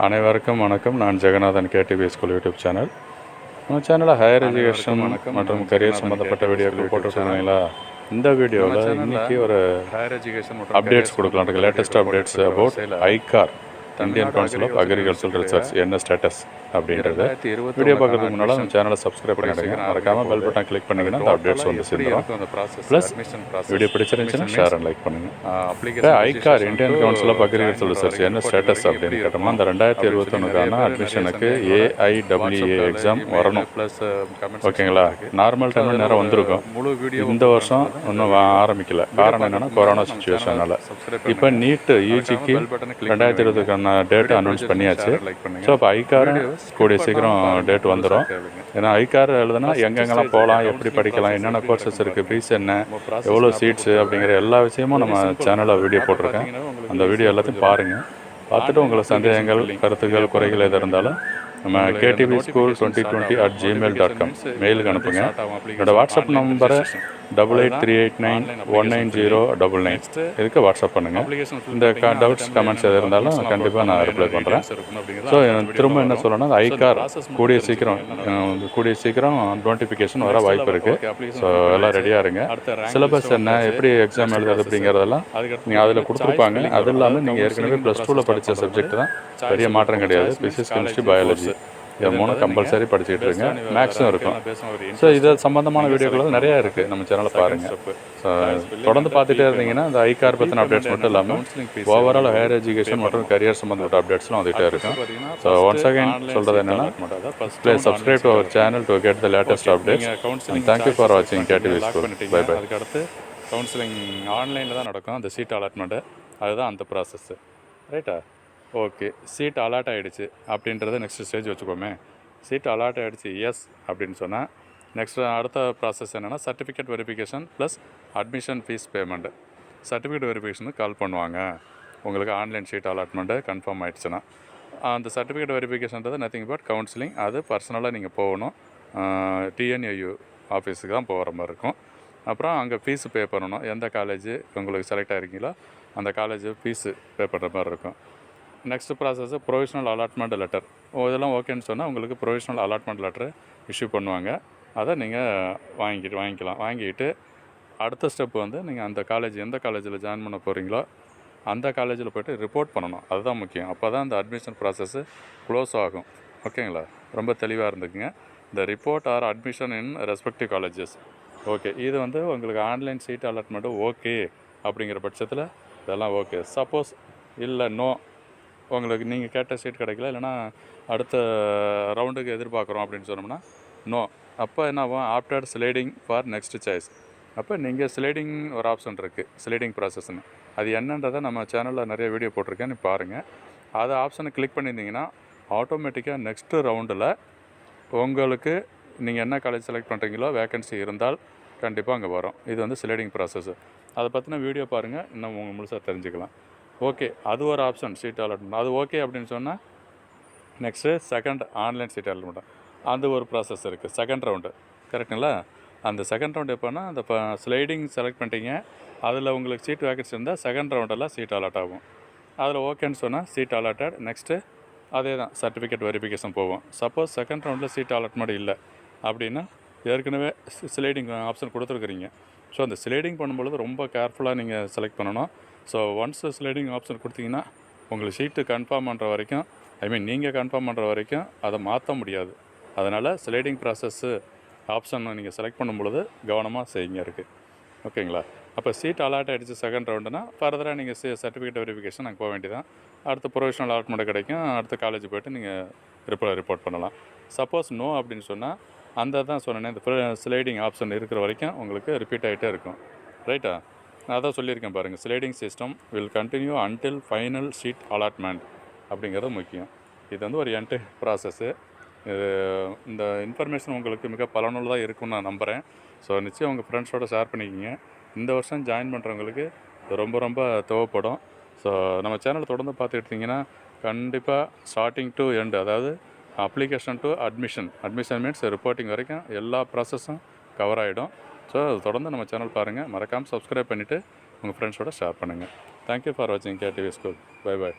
அனைவருக்கும் வணக்கம். நான் Jeganathan KTV school YouTube channel. நம்ம சேனலில் ஹையர் எஜுகேஷன் மற்றும் கரியர் சம்மந்தப்பட்ட வீடியோக்கள் போட்டுருக்கீங்களா? இந்த வீடியோவில் இன்றைக்கி ஒரு ஹையர் எஜுகேஷன் மற்றும் அப்டேட்ஸ் கொடுக்கலாம் இருக்கு. Latest updates about ICAR, Indian Council of Agricultural Research என்ன ஸ்டேட்டஸ் அப்படின்றது. வீடியோ பார்க்குறதுக்கு முன்னால் நம்ம சேனலை சப்ஸ்கிரைப் பண்ணிவிடுங்க. மறக்காமல் பெல் பட்டன் கிளிக் பண்ணிங்கன்னா அந்த அப்டேட்ஸ் வந்து சேர்ந்துடும். ப்ளஸ் வீடியோ பிடிச்சிருந்துச்சுன்னா ஷேர் அண்ட் லைக் பண்ணுங்கள். ICAR, Indian Council of Agricultural Research என்ன ஸ்டேட்டஸ் அப்படின்னு கேட்டோம்னா, அந்த 2021க்கான அட்மிஷனுக்கு AIWA எக்ஸாம் வரணும். ஓகேங்களா? நார்மல் டைமில் நேரம் வந்திருக்கும். இந்த வருஷம் இன்னும் ஆரம்பிக்கல. காரணம் என்னென்னா கொரோனா சுச்சுவேஷனால். இப்போ நீட்டு யூஜிக்கு 2020க்கான டேட் அனௌன்ஸ் பண்ணியாச்சு. ஸோ இப்போ ஐகார் கூடிய சீக்கிரம் டேட் வந்துடும். ஏன்னா ஐகார் எழுதுனா எங்கெங்கெல்லாம் போகலாம், எப்படி படிக்கலாம், என்னென்ன கோர்சஸ் இருக்குது, ஃபீஸ் என்ன, எவ்வளோ சீட்ஸு அப்படிங்கிற எல்லா விஷயமும் நம்ம சேனலில் வீடியோ போட்டிருக்கேன். அந்த வீடியோ எல்லாத்தையும் பாருங்கள். பார்த்துட்டு உங்களுக்கு சந்தேகங்கள், கருத்துக்கள், குறைகள் எது இருந்தாலும் நம்ம KTVSchool2020@gmail.com மெயிலுக்கு அனுப்புங்க. என்னோடய வாட்ஸ்அப் நம்பரை 8838919099 இதுக்கு வாட்ஸ்அப் பண்ணுங்கள். இந்த டவுட்ஸ், கமெண்ட்ஸ் எது இருந்தாலும் கண்டிப்பாக நான் ரிப்ளை பண்ணுறேன். ஸோ திரும்ப என்ன சொல்லணும்னா, ஐகார் கூடிய சீக்கிரம் நோட்டிஃபிகேஷன் வர வாய்ப்பு இருக்குது. ஸோ எல்லாம் ரெடியாக இருங்க. சிலபஸ் என்ன, எப்படி எக்ஸாம் எழுதுறது அப்படிங்கிறதெல்லாம் நீங்கள் அதில் கொடுத்துருப்பாங்க. அது இல்லாமல் நீங்கள் ஏற்கனவே +2ல் படித்த சப்ஜெக்ட் தான், பெரிய மாற்றம் கிடையாது. ஃபிசிக்ஸ், கெமிஸ்ட்ரி, பயாலஜி இது 3 கம்பல்சரி படிச்சுக்கிட்டு இருங்க. மேக்ஸும் இருக்கும். ஸோ இது சம்மந்தமான வீடியோக்கள் நிறையா இருக்குது. நம்ம சேனலை பாருங்கள். ஸோ தொடர்ந்து பார்த்துட்டே இருந்தீங்கன்னா இந்த ஐகார் பற்றின அப்டேட்ஸ் மட்டும் இல்லாமல் ஓவரால் ஹையர் எஜுகேஷன் மற்றும் கரியர் சம்மந்தப்பட்ட அப்டேட்ஸ்லாம் வந்துகிட்டே இருக்கும். ஸோ ஒன்ஸ் அகைன் சொல்கிறது என்னென்னா, please subscribe to our channel to get the latest updates. Thank you for வாட்சிங் கேடிவி ஸ்கூல். Bye bye. அதுக்கடுத்து கவுன்சிலிங் ஆன்லைனில் தான் நடக்கும். அந்த சீட் அலாட்மெண்ட்டு அதுதான் அந்த ப்ராசஸ்ஸு. ரைட்டா? ஓகே, சீட் அலாட் ஆகிடுச்சு அப்படின்றத நெக்ஸ்ட் ஸ்டேஜ் வச்சுக்கோமே. சீட் அலாட் ஆகிடுச்சு எஸ் அப்படின்னு சொன்னால் நெக்ஸ்ட் அடுத்த ப்ராசஸ் என்னென்னா, certificate verification plus admission fee payment. Certificate வெரிஃபிகேஷனுக்கு கால் பண்ணுவாங்க. உங்களுக்கு ஆன்லைன் சீட் அலாட்மெண்ட்டு கன்ஃபார்ம் ஆகிடுச்சுன்னா அந்த சர்டிஃபிகேட் வெரிஃபிகேஷன்றது நத்திங் பட் கவுன்சிலிங். அது பர்சனலாக நீங்கள் போகணும். TNAU ஆஃபீஸுக்கு தான் போகிற மாதிரி இருக்கும். அப்புறம் அங்கே ஃபீஸு பே பண்ணணும். எந்த காலேஜ் உங்களுக்கு செலக்ட் ஆகிருக்கீங்களோ அந்த காலேஜ் ஃபீஸு பே பண்ணுற மாதிரி இருக்கும். Next process provisional allotment letter. இதெல்லாம் ஓகேன்னு சொன்னால் உங்களுக்கு ப்ரொவிஷ்னல் அலாட்மெண்ட் லெட்டர் இஷ்யூ பண்ணுவாங்க. அதை நீங்கள் வாங்கிக்கலாம். வாங்கிட்டு அடுத்த ஸ்டெப் வந்து நீங்கள் அந்த காலேஜ் எந்த காலேஜில் ஜாயின் பண்ண போகிறீங்களோ அந்த காலேஜில் போய்ட்டு ரிப்போர்ட் பண்ணணும். அதுதான் முக்கியம். அப்போ தான் அந்த அட்மிஷன் ப்ராசஸ்ஸு க்ளோஸ் ஆகும். ஓகேங்களா? ரொம்ப தெளிவாக இருந்துக்குங்க. இந்த ரிப்போர்ட் ஆர் அட்மிஷன் இன் ரெஸ்பெக்டிவ் காலேஜஸ். ஓகே, இது வந்து உங்களுக்கு ஆன்லைன் சீட் அலாட்மெண்ட்டு ஓகே அப்படிங்கிற பட்சத்தில் இதெல்லாம் ஓகே. சப்போஸ் இல்லை நோ, உங்களுக்கு நீங்கள் கேட்ட சீட் கிடைக்கல, இல்லைனா அடுத்த ரவுண்டுக்கு எதிர்பார்க்குறோம் அப்படின்னு சொன்னோம்னா நோ. அப்போ என்ன ஆகும்? After sliding for next choice. அப்போ நீங்கள் ஸ்லைடிங் ஒரு ஆப்ஷன் இருக்குது, ஸ்லைடிங் ப்ராசஸ்ன்னு. அது என்னன்றதை நம்ம சேனலில் நிறைய வீடியோ போட்டிருக்கேன், நீ பாருங்கள். அதை ஆப்ஷனை கிளிக் பண்ணியிருந்தீங்கன்னா ஆட்டோமேட்டிக்காக நெக்ஸ்ட்டு ரவுண்டில் உங்களுக்கு நீங்கள் என்ன காலேஜ் செலக்ட் பண்ணுறீங்களோ வேக்கன்சி இருந்தால் கண்டிப்பாக அங்கே வரும். இது வந்து ஸ்லைடிங் ப்ராசஸ்ஸு. அதை பற்றின வீடியோ பாருங்கள், இன்னும் உங்கள் முழுசாக தெரிஞ்சுக்கலாம். ஓகே, அது ஒரு ஆப்ஷன் சீட் அலாட்மெண்ட். அது ஓகே அப்படின்னு சொன்னால் next second online seat allotment. அது ஒரு ப்ராசஸ் இருக்குது, செகண்ட் ரவுண்டு. கரெக்டுங்களா? அந்த செகண்ட் ரவுண்டு எப்போனா, அந்த ஸ்லைடிங் செலக்ட் பண்ணிட்டீங்க, அதில் உங்களுக்கு சீட் வேக்கன்சி இருந்தால் செகண்ட் ரவுண்டெல்லாம் சீட் அலாட் ஆகும். அதில் ஓகேன்னு சொன்னால் சீட் அலாட்டட். நெக்ஸ்ட்டு அதே தான் சர்டிஃபிகேட் வெரிஃபிகேஷன் போகும். சப்போஸ் செகண்ட் ரவுண்டில் சீட் அலாட்மெண்ட் இல்லை அப்படின்னா ஏற்கனவே ஸ்லைடிங் ஆப்ஷன் கொடுத்துருக்குறீங்க. ஸோ அந்த ஸ்லைடிங் பண்ணும்பொழுது ரொம்ப கேர்ஃபுல்லாக நீங்கள் செலக்ட் பண்ணணும். ஸோ ஒன்ஸ் ஸ்லைடிங் ஆப்ஷன் கொடுத்தீங்கன்னா உங்களுக்கு சீட்டு கன்ஃபார்ம் பண்ணுற வரைக்கும், நீங்கள் கன்ஃபார்ம் பண்ணுற வரைக்கும் அதை மாற்ற முடியாது. அதனால் ஸ்லைடிங் ப்ராசஸ்ஸு ஆப்ஷன் நீங்கள் செலக்ட் பண்ணும்பொழுது கவனமாக செய்யுங்க இருக்குது. ஓகேங்களா? அப்போ சீட் அலாட் ஆகிடுச்சு செகண்ட் ரவுண்டுனா ஃபர்தராக நீங்கள் சர்டிஃபிகேட் வெரிஃபிகேஷன் அங்கே போக வேண்டியதான். அடுத்து ப்ரொவிஷ்னல் அலாட்மெண்ட் கிடைக்கும். அடுத்த காலேஜ் போய்ட்டு நீங்கள் ரிப்போர்ட் பண்ணலாம். சப்போஸ் நோ அப்படின்னு சொன்னால் அந்த தான் சொன்னேன், இந்த ஸ்லைடிங் ஆப்ஷன் இருக்கிற வரைக்கும் உங்களுக்கு ரிப்பீட் ஆகிட்டே இருக்கும். ரைட்டா? நான் அதான் சொல்லியிருக்கேன் பாருங்கள், sliding system will continue until final seat allotment அப்படிங்கிறது முக்கியம். இது வந்து ஒரு என்டு ப்ராசஸ்ஸு. இந்த இன்ஃபர்மேஷன் உங்களுக்கு மிக பலனுள்ளதாக இருக்கும்னு நான் நம்புகிறேன். ஸோ நிச்சயம் உங்கள் ஃப்ரெண்ட்ஸோடு ஷேர் பண்ணிக்கிங்க. இந்த வருஷம் ஜாயின் பண்ணுறவங்களுக்கு ரொம்ப ரொம்ப தேவைப்படும். ஸோ நம்ம சேனலை தொடர்ந்து பார்த்துக்கிட்டிங்கன்னா கண்டிப்பாக ஸ்டார்டிங் டு எண்டு, அதாவது application to admission means reporting வரைக்கும் எல்லா ப்ராசஸும் கவர் ஆகிடும். ஸோ தொடர்ந்து நம்ம சேனல் பாருங்கள். மறக்காமல் சப்ஸ்கிரைப் பண்ணிவிட்டு உங்கள் ஃப்ரெண்ட்ஸோட ஷேர் பண்ணுங்கள். தேங்க்யூ ஃபார் வாட்சிங் கேடிவி ஸ்கூல். Bye by.